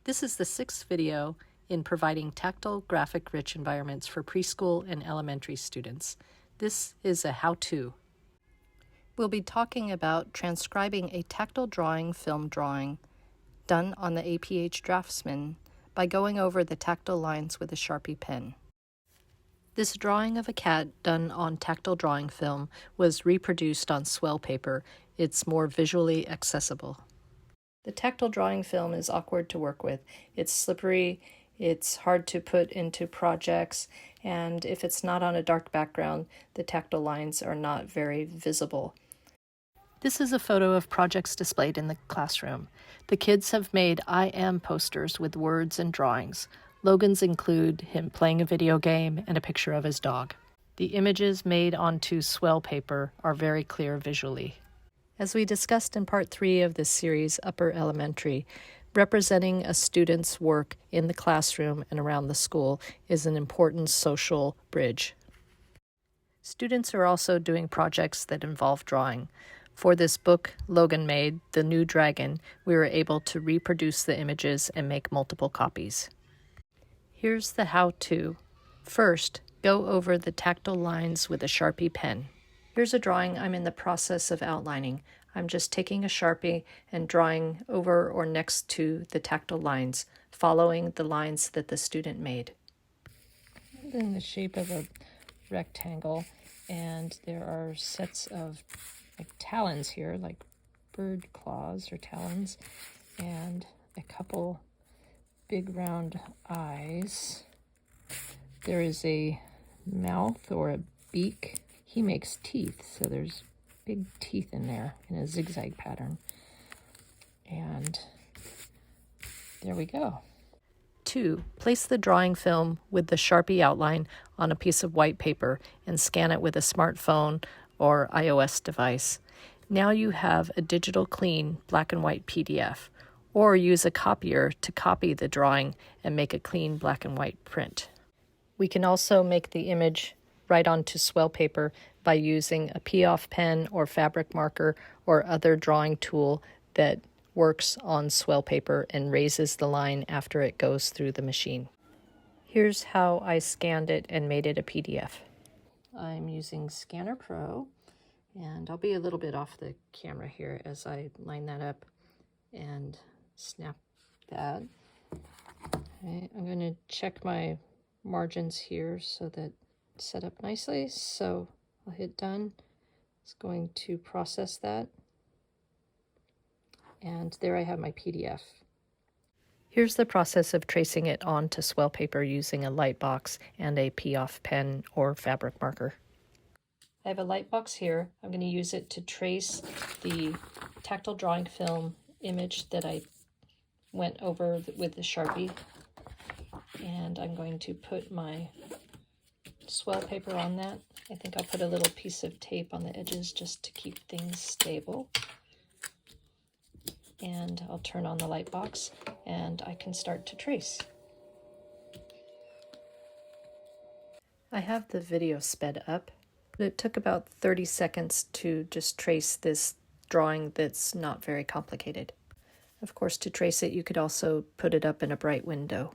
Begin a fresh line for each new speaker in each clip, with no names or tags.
This is the sixth video in providing tactile, graphic-rich environments for preschool and elementary students. This is a how-to. We'll be talking about transcribing a tactile drawing film drawing done on the APH Draftsman by going over the tactile lines with a Sharpie pen. This drawing of a cat done on tactile drawing film was reproduced on swell paper. It's more visually accessible. The tactile drawing film is awkward to work with. It's slippery, it's hard to put into projects, and if it's not on a dark background, the tactile lines are not very visible. This is a photo of projects displayed in the classroom. The kids have made I am posters with words and drawings. Logan's include him playing a video game and a picture of his dog. The images made onto swell paper are very clear visually. As we discussed in part 3 of this series, Upper Elementary, representing a student's work in the classroom and around the school is an important social bridge. Students are also doing projects that involve drawing. For this book Logan made, The New Dragon, we were able to reproduce the images and make multiple copies. Here's the how-to. First, go over the tactile lines with a Sharpie pen. Here's a drawing I'm in the process of outlining. I'm just taking a Sharpie and drawing over or next to the tactile lines, following the lines that the student made. In the shape of a rectangle, and there are sets of talons here, like bird claws or talons, and a couple big round eyes. There is a mouth or a beak. He makes teeth, so there's big teeth in there in a zigzag pattern. And there we go. 2. Place the drawing film with the Sharpie outline on a piece of white paper and scan it with a smartphone or iOS device. Now you have a digital clean black and white PDF, or use a copier to copy the drawing and make a clean black and white print. We can also make the image right onto swell paper by using a PIAF pen or fabric marker or other drawing tool that works on swell paper and raises the line after it goes through the machine. Here's how I scanned it and made it a PDF. I'm using Scanner Pro, and I'll be a little bit off the camera here as I line that up and snap that. Okay, I'm going to check my margins here so that it's set up nicely. So I'll hit done. It's going to process that. And there I have my PDF. Here's the process of tracing it onto swell paper using a light box and a PIAF pen or fabric marker. I have a light box here. I'm going to use it to trace the tactile drawing film image that I went over with the Sharpie. And I'm going to put my swell paper on that. I think I'll put a little piece of tape on the edges just to keep things stable. And I'll turn on the light box and I can start to trace. I have the video sped up. It took about 30 seconds to just trace this drawing that's not very complicated. Of course, to trace it, you could also put it up in a bright window.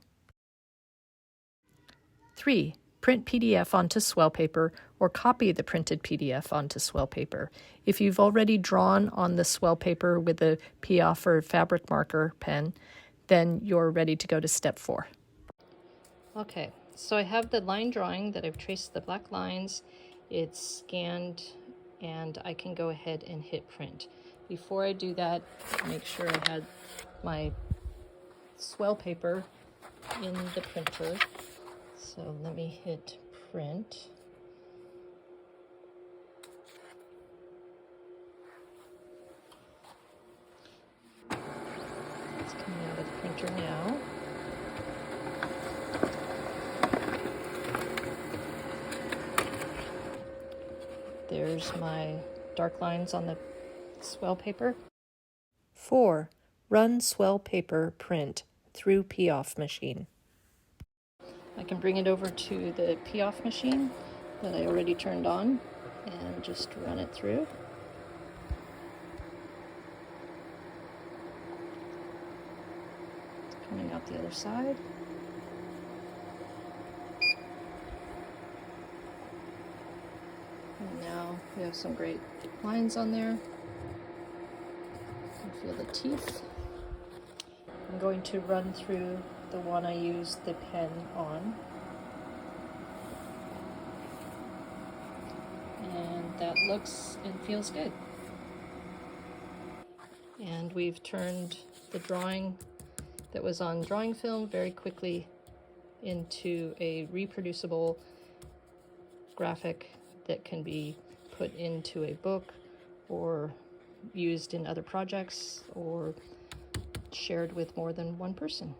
3. Print PDF onto swell paper or copy the printed PDF onto swell paper. If you've already drawn on the swell paper with a PIAF or fabric marker pen, then you're ready to go to step 4. Okay, so I have the line drawing that I've traced the black lines. It's scanned and I can go ahead and hit print. Before I do that, make sure I had my swell paper in the printer. So let me hit print. It's coming out of the printer now. There's my dark lines on the swell paper. 4. Run swell paper print through PIAF machine. I can bring it over to the PIAF machine that I already turned on and just run it through. Turning out the other side. And now we have some great lines on there. You can feel the teeth. I'm going to run through the one I used the pen on. And that looks and feels good. And we've turned the drawing that was on drawing film very quickly into a reproducible graphic that can be put into a book or used in other projects or shared with more than one person.